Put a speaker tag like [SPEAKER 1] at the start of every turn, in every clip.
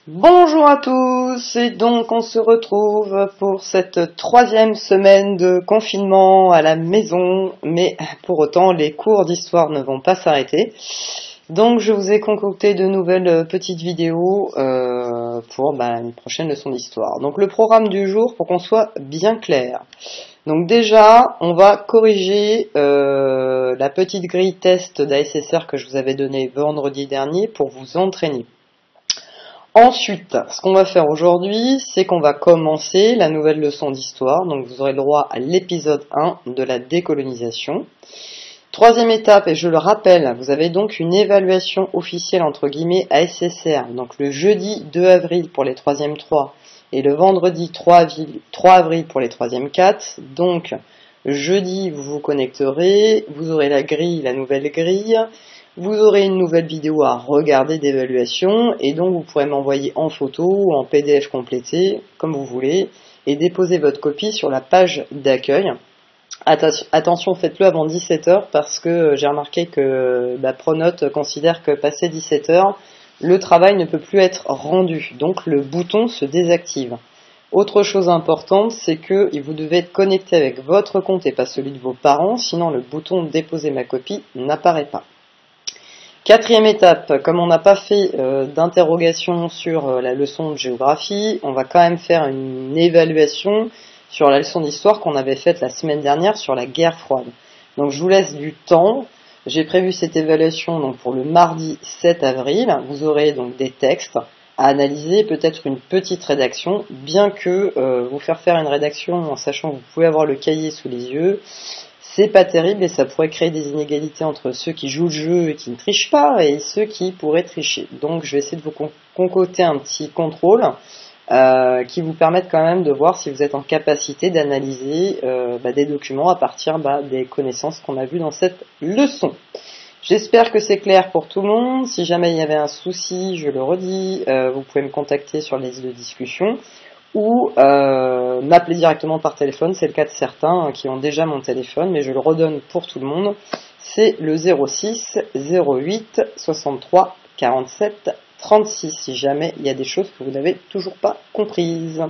[SPEAKER 1] Bonjour à tous, et donc on se retrouve pour cette troisième semaine de confinement à la maison, mais pour autant les cours d'histoire ne vont pas s'arrêter. Donc je vous ai concocté de nouvelles petites vidéos pour une prochaine leçon d'histoire. Donc le programme du jour, pour qu'on soit bien clair. Donc déjà, on va corriger la petite grille test d'ASSR que je vous avais donnée vendredi dernier pour vous entraîner. Ensuite, ce qu'on va faire aujourd'hui, c'est qu'on va commencer la nouvelle leçon d'histoire. Donc vous aurez le droit à l'épisode 1 de la décolonisation. Troisième étape, et je le rappelle, vous avez donc une évaluation officielle entre guillemets ASSR. Donc le jeudi 2 avril pour les 3e 3 et le vendredi 3 avril pour les 3e 4. Donc jeudi, vous vous connecterez, vous aurez la grille, la nouvelle grille. Vous aurez une nouvelle vidéo à regarder d'évaluation et donc vous pourrez m'envoyer en photo ou en PDF complété, comme vous voulez, et déposer votre copie sur la page d'accueil. Attention, faites-le avant 17h parce que j'ai remarqué que Pronote considère que passé 17h, le travail ne peut plus être rendu, donc le bouton se désactive. Autre chose importante, c'est que vous devez être connecté avec votre compte et pas celui de vos parents, sinon le bouton déposer ma copie n'apparaît pas. Quatrième étape, comme on n'a pas fait d'interrogation sur la leçon de géographie, on va quand même faire une évaluation sur la leçon d'histoire qu'on avait faite la semaine dernière sur la guerre froide. Donc je vous laisse du temps. J'ai prévu cette évaluation donc pour le mardi 7 avril. Vous aurez donc des textes à analyser, peut-être une petite rédaction, bien que vous faire une rédaction en sachant que vous pouvez avoir le cahier sous les yeux, c'est pas terrible et ça pourrait créer des inégalités entre ceux qui jouent le jeu et qui ne trichent pas et ceux qui pourraient tricher. Donc je vais essayer de vous concocter un petit contrôle qui vous permette quand même de voir si vous êtes en capacité d'analyser des documents à partir des connaissances qu'on a vues dans cette leçon. J'espère que c'est clair pour tout le monde. Si jamais il y avait un souci, je le redis, vous pouvez me contacter sur les listes de discussion ou m'appeler directement par téléphone, c'est le cas de certains qui ont déjà mon téléphone, mais je le redonne pour tout le monde, c'est le 06 08 63 47 36, si jamais il y a des choses que vous n'avez toujours pas comprises.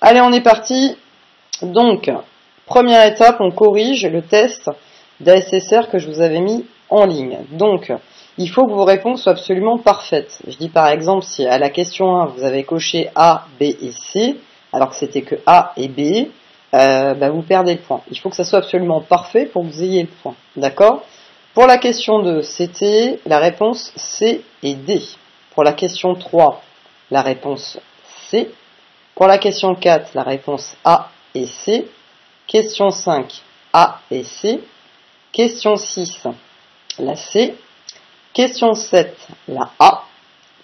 [SPEAKER 1] Allez, on est parti. Donc, première étape, on corrige le test d'ASSR que je vous avais mis en ligne. Donc, il faut que vos réponses soient absolument parfaites. Je dis par exemple, si à la question 1, vous avez coché A, B et C, alors que c'était que A et B, vous perdez le point. Il faut que ça soit absolument parfait pour que vous ayez le point. D'accord ? Pour la question 2, c'était la réponse C et D. Pour la question 3, la réponse C. Pour la question 4, la réponse A et C. Question 5, A et C. Question 6, la C. Question 7, la A.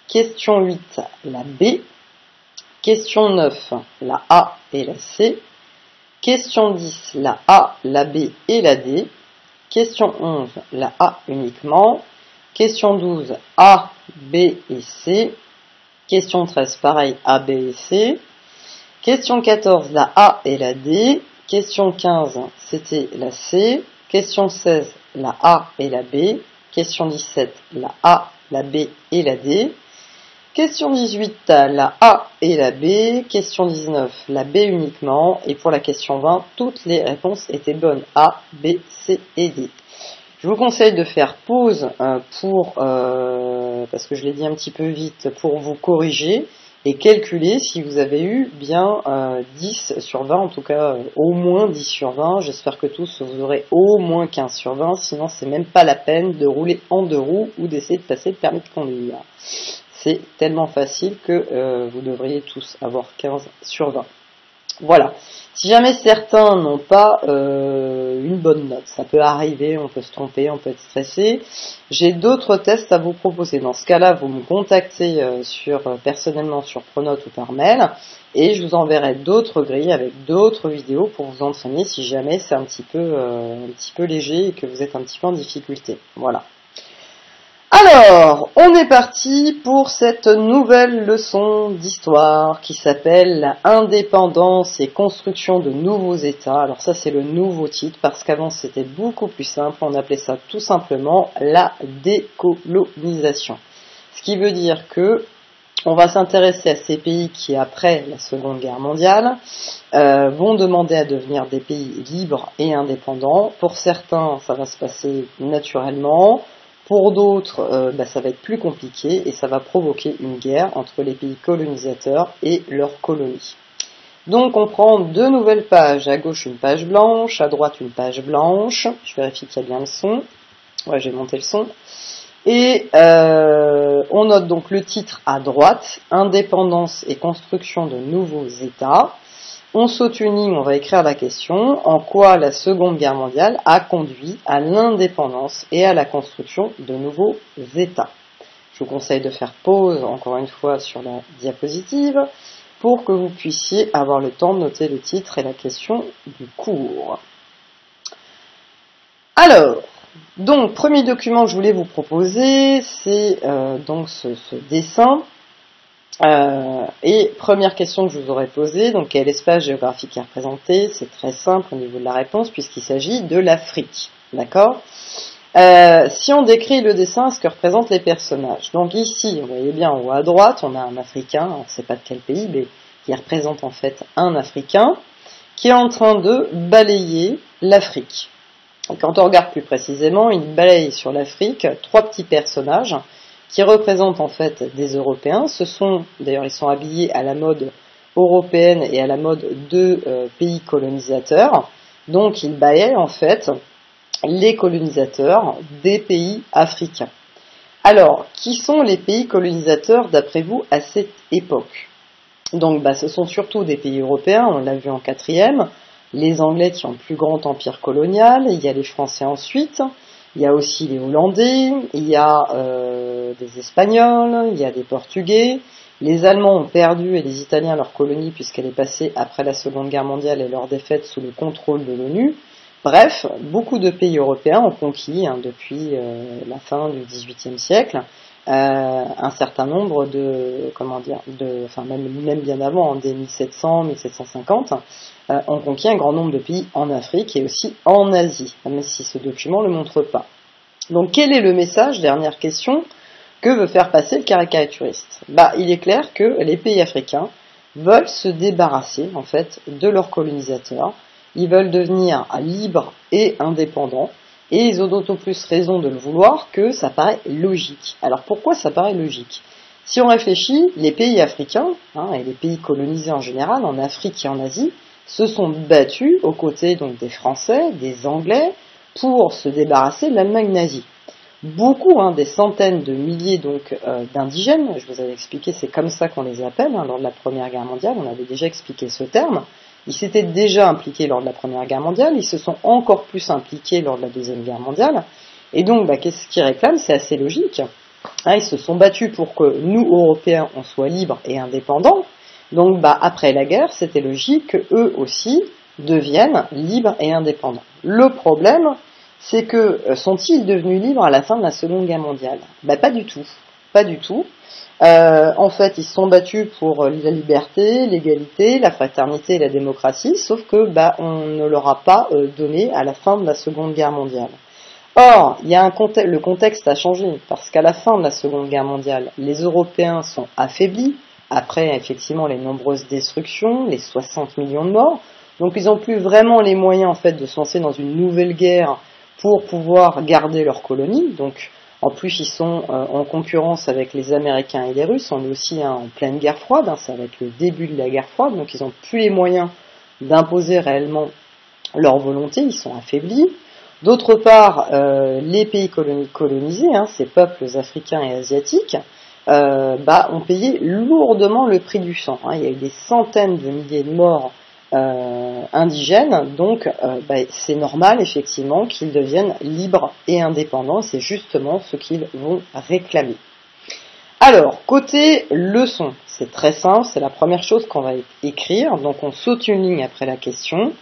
[SPEAKER 1] Question 8, la B. Question 9, la A et la C. Question 10, la A, la B et la D. Question 11, la A uniquement. Question 12, A, B et C. Question 13, pareil, A, B et C. Question 14, la A et la D. Question 15, c'était la C. Question 16, la A et la B. Question 17, la A, la B et la D. Question 18, la A et la B. Question 19, la B uniquement. Et pour la question 20, toutes les réponses étaient bonnes. A, B, C et D. Je vous conseille de faire pause parce que je l'ai dit un petit peu vite, pour vous corriger et calculer si vous avez eu bien 10 sur 20, en tout cas au moins 10 sur 20. J'espère que tous vous aurez au moins 15 sur 20, sinon c'est même pas la peine de rouler en 2 roues ou d'essayer de passer le permis de conduire. C'est tellement facile que vous devriez tous avoir 15 sur 20. Voilà. Si jamais certains n'ont pas une bonne note, ça peut arriver, on peut se tromper, on peut être stressé, j'ai d'autres tests à vous proposer. Dans ce cas-là, vous me contactez personnellement sur Pronote ou par mail, et je vous enverrai d'autres grilles avec d'autres vidéos pour vous entraîner si jamais c'est un petit peu léger et que vous êtes un petit peu en difficulté. Voilà. Alors, on est parti pour cette nouvelle leçon d'histoire qui s'appelle « Indépendance et construction de nouveaux États ». Alors ça, c'est le nouveau titre parce qu'avant, c'était beaucoup plus simple. On appelait ça tout simplement la décolonisation. Ce qui veut dire que On va s'intéresser à ces pays qui, après la Seconde Guerre mondiale, vont demander à devenir des pays libres et indépendants. Pour certains, ça va se passer naturellement. Pour d'autres, ça va être plus compliqué et ça va provoquer une guerre entre les pays colonisateurs et leurs colonies. Donc on prend deux nouvelles pages, à gauche une page blanche, à droite une page blanche. Je vérifie qu'il y a bien le son. Ouais, j'ai monté le son. Et on note donc le titre à droite, Indépendance et construction de nouveaux États. On saute une ligne, on va écrire la question, en quoi la Seconde Guerre mondiale a conduit à l'indépendance et à la construction de nouveaux États. Je vous conseille de faire pause, encore une fois, sur la diapositive, pour que vous puissiez avoir le temps de noter le titre et la question du cours. Alors, donc, premier document que je voulais vous proposer, c'est donc ce dessin. Et première question que je vous aurais posée, donc quel espace géographique est représenté? C'est très simple au niveau de la réponse puisqu'il s'agit de l'Afrique, d'accord? Si on décrit le dessin, ce que représentent les personnages. Donc ici, vous voyez bien en haut à droite, on a un Africain, on ne sait pas de quel pays, mais qui représente en fait un Africain, qui est en train de balayer l'Afrique. Et quand on regarde plus précisément, il balaye sur l'Afrique trois petits personnages qui représentent en fait des Européens. D'ailleurs, ils sont habillés à la mode européenne et à la mode de pays colonisateurs. Donc, ils balaient en fait les colonisateurs des pays africains. Alors, qui sont les pays colonisateurs d'après vous à cette époque? Donc, ce sont surtout des pays européens, on l'a vu en quatrième, les Anglais qui ont le plus grand empire colonial, il y a les Français ensuite, il y a aussi les Hollandais, il y a des Espagnols, il y a des Portugais, les Allemands ont perdu et les Italiens leur colonie puisqu'elle est passée après la Seconde Guerre mondiale et leur défaite sous le contrôle de l'ONU. Bref, beaucoup de pays européens ont conquis depuis la fin du XVIIIe siècle un certain nombre même bien avant, dès 1700, 1750, ont conquis un grand nombre de pays en Afrique et aussi en Asie, même si ce document ne le montre pas. Donc quel est le message, dernière question, que veut faire passer le caricaturiste? Il est clair que les pays africains veulent se débarrasser en fait de leurs colonisateurs, ils veulent devenir libres et indépendants, et ils ont d'autant plus raison de le vouloir que ça paraît logique. Alors pourquoi ça paraît logique? Si on réfléchit, les pays africains, et les pays colonisés en général, en Afrique et en Asie, se sont battus aux côtés donc des Français, des Anglais, pour se débarrasser de l'Allemagne nazie. Beaucoup, des centaines de milliers d'indigènes, je vous avais expliqué, c'est comme ça qu'on les appelle, lors de la Première Guerre mondiale, on avait déjà expliqué ce terme. Ils s'étaient déjà impliqués lors de la Première Guerre mondiale, ils se sont encore plus impliqués lors de la Deuxième Guerre mondiale, et donc qu'est-ce qu'ils réclament? C'est assez logique. Ils se sont battus pour que nous, Européens, on soit libres et indépendants, donc après la guerre, c'était logique qu'eux aussi deviennent libres et indépendants. Le problème, c'est que sont-ils devenus libres à la fin de la Seconde Guerre mondiale? Pas du tout, pas du tout. En fait, ils se sont battus pour la liberté, l'égalité, la fraternité et la démocratie, sauf que on ne leur a pas donné à la fin de la Seconde Guerre mondiale. Or, le contexte a changé, parce qu'à la fin de la Seconde Guerre mondiale, les Européens sont affaiblis, après effectivement les nombreuses destructions, les 60 millions de morts, donc ils n'ont plus vraiment les moyens en fait de se lancer dans une nouvelle guerre pour pouvoir garder leur colonie, donc en plus, ils sont en concurrence avec les Américains et les Russes. On est aussi en pleine guerre froide, ça va être le début de la guerre froide, donc ils n'ont plus les moyens d'imposer réellement leur volonté, ils sont affaiblis. D'autre part, les pays colonisés, ces peuples africains et asiatiques, ont payé lourdement le prix du sang. Il y a eu des centaines de milliers de morts indigènes, donc c'est normal effectivement qu'ils deviennent libres et indépendants, c'est justement ce qu'ils vont réclamer. Alors, côté leçon, c'est très simple, c'est la première chose qu'on va écrire, donc on saute une ligne après la question,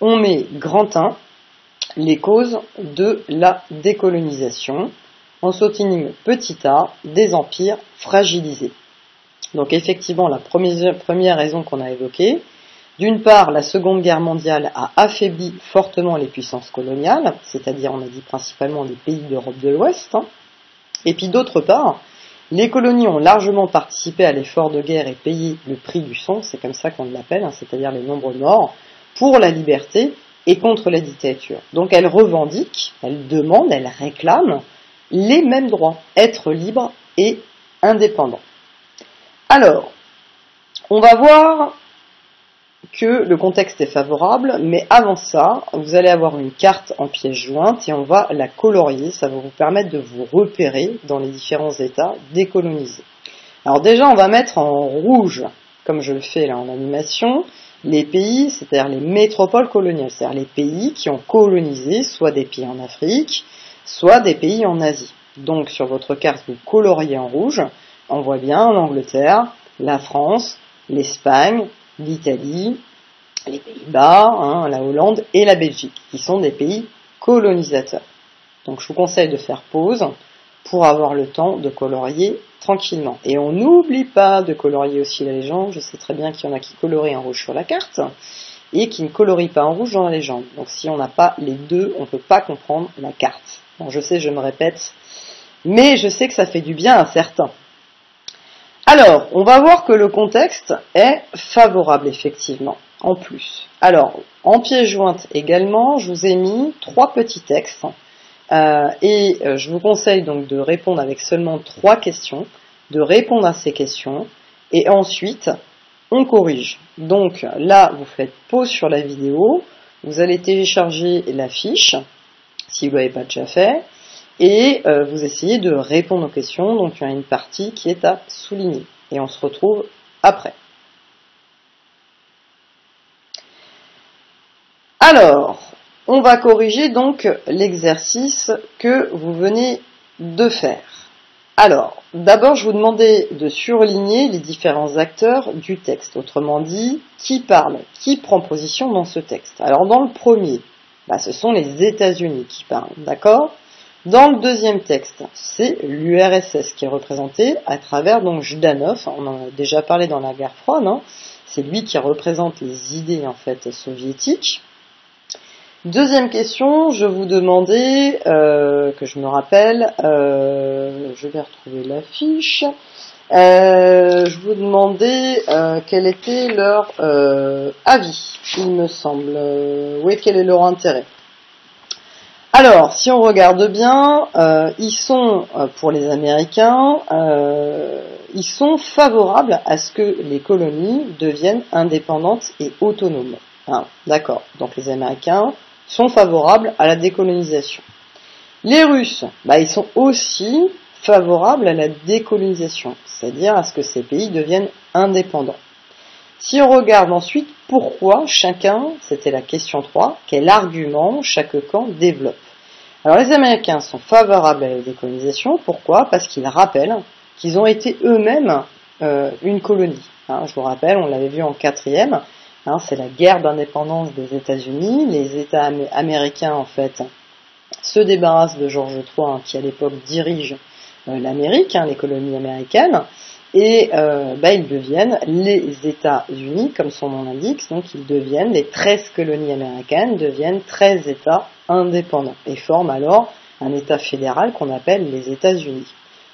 [SPEAKER 1] on met grand 1, les causes de la décolonisation, on saute une ligne petit a, des empires fragilisés. Donc effectivement, la première raison qu'on a évoquée, d'une part, la Seconde Guerre mondiale a affaibli fortement les puissances coloniales, c'est-à-dire, on a dit principalement les pays d'Europe de l'Ouest, et puis d'autre part, Les colonies ont largement participé à l'effort de guerre et payé le prix du sang, c'est comme ça qu'on l'appelle, c'est-à-dire les nombreux morts, pour la liberté et contre la dictature. Donc elles revendiquent, elles demandent, elles réclament les mêmes droits, être libres et indépendants. Alors, on va voir que le contexte est favorable, mais avant ça, vous allez avoir une carte en pièce jointe et on va la colorier, ça va vous permettre de vous repérer dans les différents États décolonisés. Alors déjà, on va mettre en rouge, comme je le fais là en animation, les pays, c'est-à-dire les métropoles coloniales, c'est-à-dire les pays qui ont colonisé, soit des pays en Afrique, soit des pays en Asie. Donc sur votre carte, vous coloriez en rouge, on voit bien l'Angleterre, la France, l'Espagne, l'Italie, les Pays-Bas, la Hollande et la Belgique, qui sont des pays colonisateurs. Donc je vous conseille de faire pause pour avoir le temps de colorier tranquillement. Et on n'oublie pas de colorier aussi la légende, je sais très bien qu'il y en a qui colorient en rouge sur la carte, et qui ne colorient pas en rouge dans la légende. Donc si on n'a pas les deux, on ne peut pas comprendre la carte. Bon, je sais, je me répète, mais je sais que ça fait du bien à certains. Alors, on va voir que le contexte est favorable, effectivement, en plus. Alors, en pièce jointe également, je vous ai mis 3 petits textes, je vous conseille donc de répondre avec seulement 3 questions, de répondre à ces questions, et ensuite, on corrige. Donc là, vous faites pause sur la vidéo, vous allez télécharger la fiche, si vous ne l'avez pas déjà fait, et vous essayez de répondre aux questions, donc il y a une partie qui est à souligner. Et on se retrouve après. Alors, on va corriger donc l'exercice que vous venez de faire. Alors, d'abord je vous demandais de surligner les différents acteurs du texte, autrement dit, qui parle, qui prend position dans ce texte. Alors dans le premier, ce sont les États-Unis qui parlent, d'accord ? Dans le deuxième texte, c'est l'URSS qui est représenté à travers donc Jdanov, on en a déjà parlé dans la guerre froide, c'est lui qui représente les idées en fait soviétiques. Deuxième question, je vous demandais, que je me rappelle, je vais retrouver la fiche, je vous demandais quel était leur avis, il me semble, oui, quel est leur intérêt. Alors, si on regarde bien, ils sont, pour les Américains, ils sont favorables à ce que les colonies deviennent indépendantes et autonomes. D'accord, donc les Américains sont favorables à la décolonisation. Les Russes, ils sont aussi favorables à la décolonisation, c'est-à-dire à ce que ces pays deviennent indépendants. Si on regarde ensuite pourquoi chacun, c'était la question 3, quel argument chaque camp développe. Alors les Américains sont favorables à la décolonisation, pourquoi ? Parce qu'ils rappellent qu'ils ont été eux-mêmes une colonie. Je vous rappelle, on l'avait vu en 4e, c'est la guerre d'indépendance des États-Unis. Les États américains en fait se débarrassent de George III qui à l'époque dirige l'Amérique, les colonies américaines. Et ils deviennent les États-Unis, comme son nom l'indique, donc ils deviennent, les 13 colonies américaines deviennent 13 États indépendants et forment alors un État fédéral qu'on appelle les États-Unis.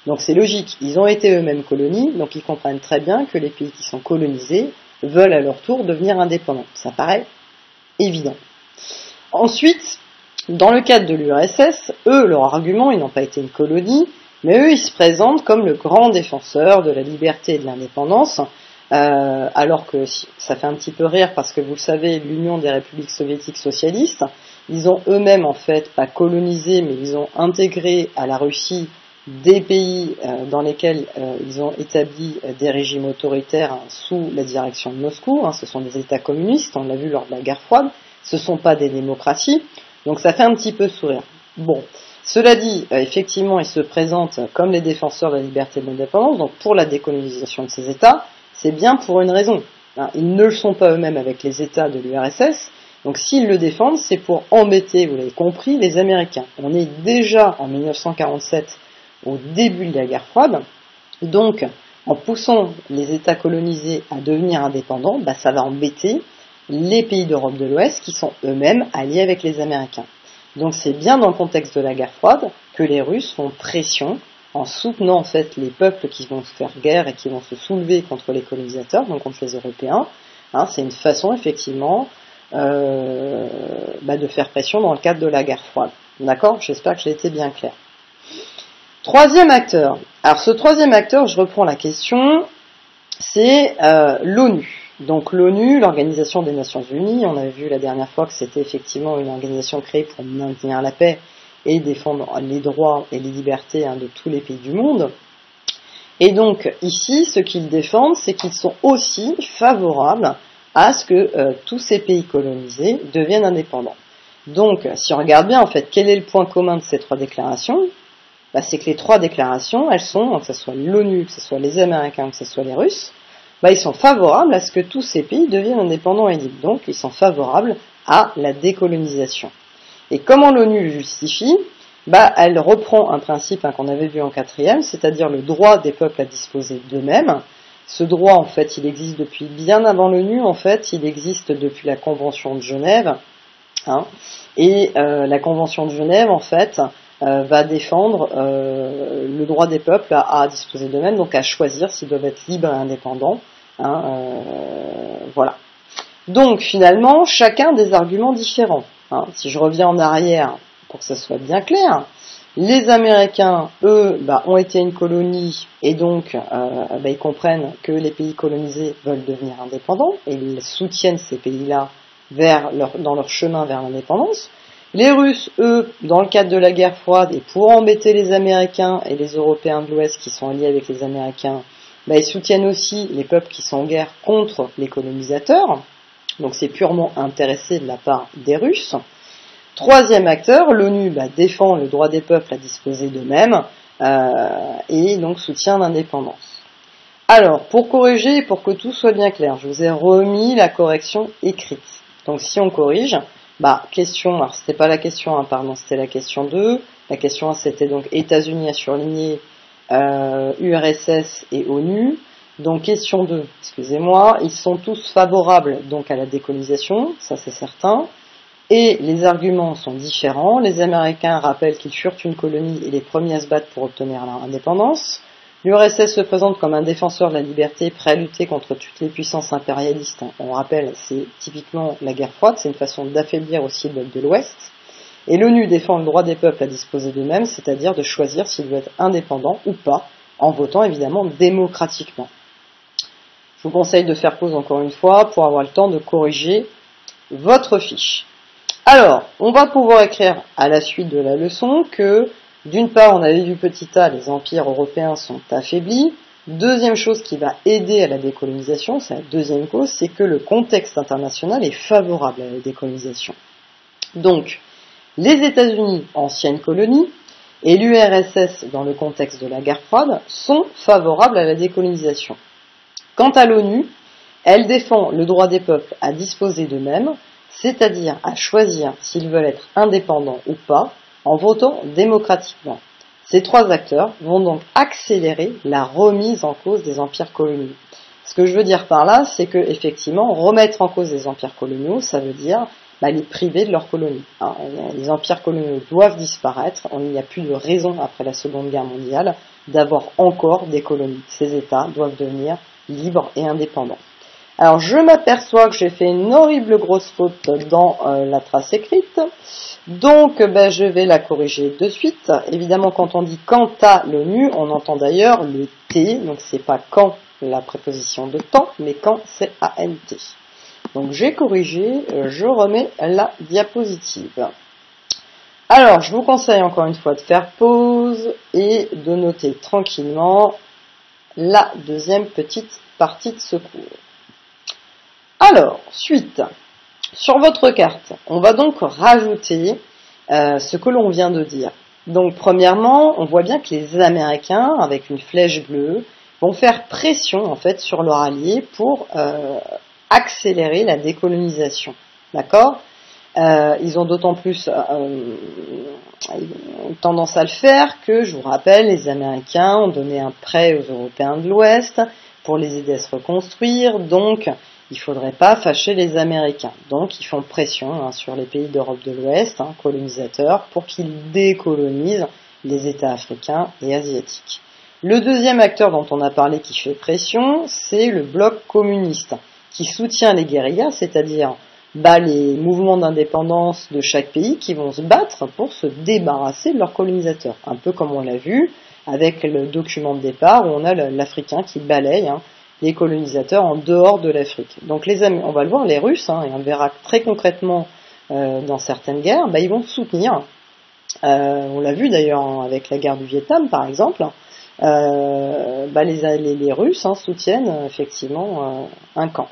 [SPEAKER 1] Donc c'est logique, ils ont été eux-mêmes colonies, donc ils comprennent très bien que les pays qui sont colonisés veulent à leur tour devenir indépendants. Ça paraît évident. Ensuite, dans le cadre de l'URSS, eux, leur argument, ils n'ont pas été une colonie, mais eux, ils se présentent comme le grand défenseur de la liberté et de l'indépendance, alors que ça fait un petit peu rire parce que vous le savez, l'Union des républiques soviétiques socialistes, ils ont eux-mêmes en fait pas colonisé, mais ils ont intégré à la Russie des pays dans lesquels ils ont établi des régimes autoritaires sous la direction de Moscou. Ce sont des États communistes, on l'a vu lors de la guerre froide, ce ne sont pas des démocraties, donc ça fait un petit peu sourire. Bon. Cela dit, effectivement, ils se présentent comme les défenseurs de la liberté et de l'indépendance, donc pour la décolonisation de ces États, c'est bien pour une raison. Ils ne le sont pas eux-mêmes avec les États de l'URSS, donc s'ils le défendent, c'est pour embêter, vous l'avez compris, les Américains. On est déjà en 1947, au début de la guerre froide, donc en poussant les États colonisés à devenir indépendants, ça va embêter les pays d'Europe de l'Ouest qui sont eux-mêmes alliés avec les Américains. Donc c'est bien dans le contexte de la guerre froide que les Russes font pression en soutenant en fait les peuples qui vont se faire guerre et qui vont se soulever contre les colonisateurs, donc contre les Européens. C'est une façon effectivement de faire pression dans le cadre de la guerre froide. D'accord ? J'espère que j'ai été bien clair. Troisième acteur. Alors ce troisième acteur, je reprends la question, c'est l'ONU. Donc l'ONU, l'Organisation des Nations Unies, on avait vu la dernière fois que c'était effectivement une organisation créée pour maintenir la paix et défendre les droits et les libertés de tous les pays du monde. Et donc ici, ce qu'ils défendent, c'est qu'ils sont aussi favorables à ce que tous ces pays colonisés deviennent indépendants. Donc, si on regarde bien, en fait, quel est le point commun de ces trois déclarations ? C'est que les trois déclarations, elles sont, que ce soit l'ONU, que ce soit les Américains, que ce soit les Russes, ils sont favorables à ce que tous ces pays deviennent indépendants et libres. Donc, ils sont favorables à la décolonisation. Et comment l'ONU le justifie ? Elle reprend un principe qu'on avait vu en quatrième, c'est-à-dire le droit des peuples à disposer d'eux-mêmes. Ce droit, en fait, il existe depuis bien avant l'ONU, en fait, il existe depuis la Convention de Genève. Et la Convention de Genève, en fait, va défendre le droit des peuples à disposer d'eux-mêmes, donc à choisir s'ils doivent être libres et indépendants. Voilà. Donc, finalement, chacun des arguments différents. Si je reviens en arrière, pour que ça soit bien clair, les Américains, eux, ont été une colonie et donc ils comprennent que les pays colonisés veulent devenir indépendants et ils soutiennent ces pays-là dans leur chemin vers l'indépendance. Les Russes, eux, dans le cadre de la guerre froide et pour embêter les Américains et les Européens de l'Ouest qui sont alliés avec les Américains, ils soutiennent aussi les peuples qui sont en guerre contre les colonisateurs. Donc c'est purement intéressé de la part des Russes. Troisième acteur, l'ONU défend le droit des peuples à disposer d'eux-mêmes et donc soutient l'indépendance. Alors, pour corriger, pour que tout soit bien clair, je vous ai remis la correction écrite. Donc si on corrige, question, alors c'était pas la question 1, pardon, c'était la question 2. La question 1 c'était donc États-Unis à surligner, URSS et ONU. Donc question 2, excusez-moi, ils sont tous favorables donc à la décolonisation, ça c'est certain. Et les arguments sont différents. Les Américains rappellent qu'ils furent une colonie et les premiers à se battre pour obtenir leur indépendance. L'URSS se présente comme un défenseur de la liberté prêt à lutter contre toutes les puissances impérialistes. On rappelle, c'est typiquement la guerre froide, c'est une façon d'affaiblir aussi le bloc de l'Ouest. Et l'ONU défend le droit des peuples à disposer d'eux-mêmes, c'est-à-dire de choisir s'ils doivent être indépendants ou pas, en votant évidemment démocratiquement. Je vous conseille de faire pause encore une fois pour avoir le temps de corriger votre fiche. Alors, on va pouvoir écrire à la suite de la leçon que, d'une part, on avait vu petit a, les empires européens sont affaiblis. Deuxième chose qui va aider à la décolonisation, c'est la deuxième cause, c'est que le contexte international est favorable à la décolonisation. Donc, les États-Unis, ancienne colonie, et l'URSS, dans le contexte de la guerre froide, sont favorables à la décolonisation. Quant à l'ONU, elle défend le droit des peuples à disposer d'eux-mêmes, c'est-à-dire à choisir s'ils veulent être indépendants ou pas, en votant démocratiquement. Ces trois acteurs vont donc accélérer la remise en cause des empires coloniaux. Ce que je veux dire par là, c'est que effectivement, remettre en cause des empires coloniaux, ça veut dire les priver de leurs colonies. Les empires coloniaux doivent disparaître, il n'y a plus de raison après la Seconde Guerre mondiale d'avoir encore des colonies. Ces États doivent devenir libres et indépendants. Alors je m'aperçois que j'ai fait une horrible grosse faute dans la trace écrite, donc je vais la corriger de suite. Évidemment quand on dit quant à l'ONU, on entend d'ailleurs le T, donc c'est pas quand la préposition de temps, mais quand c'est ANT. Donc j'ai corrigé, je remets la diapositive. Alors je vous conseille encore une fois de faire pause et de noter tranquillement la deuxième petite partie de ce cours. Alors, suite, sur votre carte, on va donc rajouter ce que l'on vient de dire. Donc, premièrement, on voit bien que les Américains, avec une flèche bleue, vont faire pression, en fait, sur leurs alliés pour accélérer la décolonisation. D'accord ? Ils ont d'autant plus tendance à le faire que, je vous rappelle, les Américains ont donné un prêt aux Européens de l'Ouest pour les aider à se reconstruire, donc il ne faudrait pas fâcher les Américains. Donc ils font pression sur les pays d'Europe de l'Ouest, colonisateurs, pour qu'ils décolonisent des États africains et asiatiques. Le deuxième acteur dont on a parlé qui fait pression, c'est le bloc communiste, qui soutient les guérillas, c'est-à-dire les mouvements d'indépendance de chaque pays qui vont se battre pour se débarrasser de leurs colonisateurs. Un peu comme on l'a vu avec le document de départ où on a l'Africain qui balaye les colonisateurs en dehors de l'Afrique. Donc les amis, on va le voir, les Russes, et on le verra très concrètement dans certaines guerres, ils vont soutenir, on l'a vu d'ailleurs avec la guerre du Vietnam par exemple, les Russes soutiennent effectivement un camp.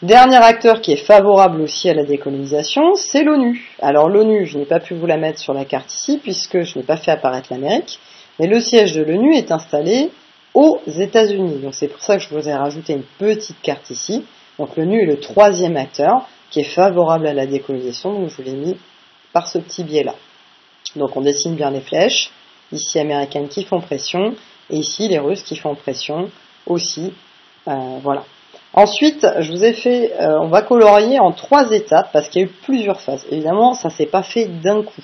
[SPEAKER 1] Dernier acteur qui est favorable aussi à la décolonisation, c'est l'ONU. Alors l'ONU, je n'ai pas pu vous la mettre sur la carte ici puisque je n'ai pas fait apparaître l'Amérique, mais le siège de l'ONU est installé aux États-Unis. Donc c'est pour ça que je vous ai rajouté une petite carte ici. Donc l'ONU est le troisième acteur qui est favorable à la décolonisation, donc je vous l'ai mis par ce petit biais-là. Donc on dessine bien les flèches, ici américaines qui font pression, et ici les Russes qui font pression aussi, voilà. Ensuite, je vous ai fait, on va colorier en 3 étapes parce qu'il y a eu plusieurs phases. Évidemment, ça s'est pas fait d'un coup.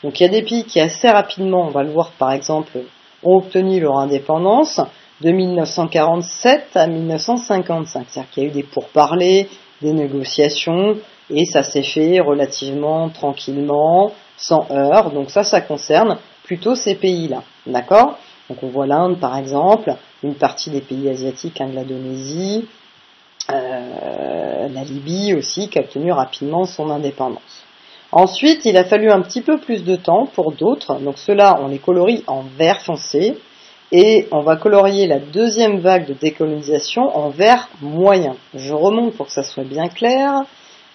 [SPEAKER 1] Donc il y a des pays qui assez rapidement, on va le voir par exemple, ont obtenu leur indépendance de 1947 à 1955. C'est-à-dire qu'il y a eu des pourparlers, des négociations, et ça s'est fait relativement tranquillement, sans heurts. Donc ça concerne plutôt ces pays-là. D'accord ? Donc on voit l'Inde par exemple, une partie des pays asiatiques, l'Indonésie, la Libye aussi, qui a obtenu rapidement son indépendance. Ensuite, il a fallu un petit peu plus de temps pour d'autres, donc ceux-là, on les colorie en vert foncé, et on va colorier la deuxième vague de décolonisation en vert moyen. Je remonte pour que ça soit bien clair,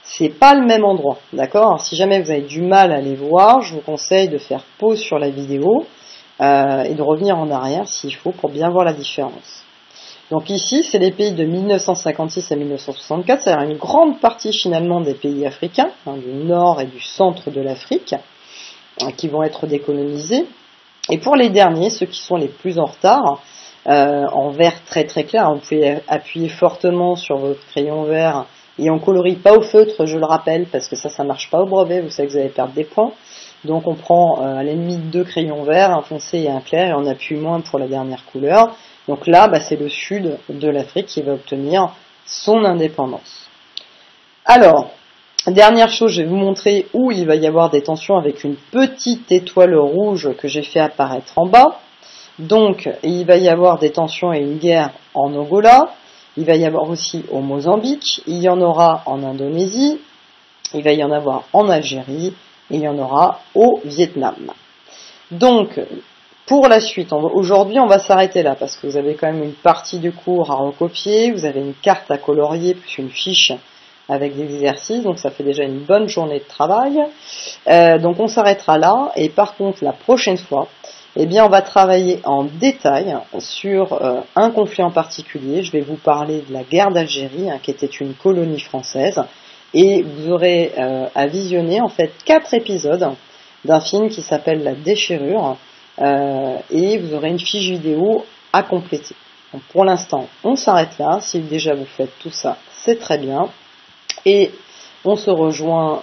[SPEAKER 1] c'est pas le même endroit, d'accord ? Alors, si jamais vous avez du mal à les voir, je vous conseille de faire pause sur la vidéo, et de revenir en arrière s'il faut pour bien voir la différence. Donc ici, c'est les pays de 1956 à 1964, c'est-à-dire une grande partie finalement des pays africains, du nord et du centre de l'Afrique, qui vont être décolonisés. Et pour les derniers, ceux qui sont les plus en retard, en vert très très clair, vous pouvez appuyer fortement sur votre crayon vert, et on colorie pas au feutre, je le rappelle, parce que ça marche pas au brevet, vous savez que vous allez perdre des points. Donc on prend à la limite 2 crayons verts, un foncé et un clair, et on appuie moins pour la dernière couleur. Donc là, c'est le sud de l'Afrique qui va obtenir son indépendance. Alors, dernière chose, je vais vous montrer où il va y avoir des tensions avec une petite étoile rouge que j'ai fait apparaître en bas. Donc, il va y avoir des tensions et une guerre en Angola. Il va y avoir aussi au Mozambique. Il y en aura en Indonésie. Il va y en avoir en Algérie. Et il y en aura au Vietnam. Donc, pour la suite, aujourd'hui on va s'arrêter là parce que vous avez quand même une partie du cours à recopier, vous avez une carte à colorier plus une fiche avec des exercices, donc ça fait déjà une bonne journée de travail. Donc on s'arrêtera là et par contre la prochaine fois, on va travailler en détail sur un conflit en particulier. Je vais vous parler de la guerre d'Algérie qui était une colonie française et vous aurez à visionner en fait 4 épisodes d'un film qui s'appelle La Déchirure. Et vous aurez une fiche vidéo à compléter. Donc pour l'instant, on s'arrête là. Si déjà vous faites tout ça, c'est très bien. Et on se rejoint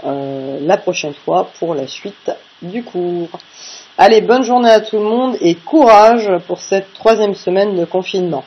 [SPEAKER 1] la prochaine fois pour la suite du cours. Allez, bonne journée à tout le monde et courage pour cette 3e semaine de confinement.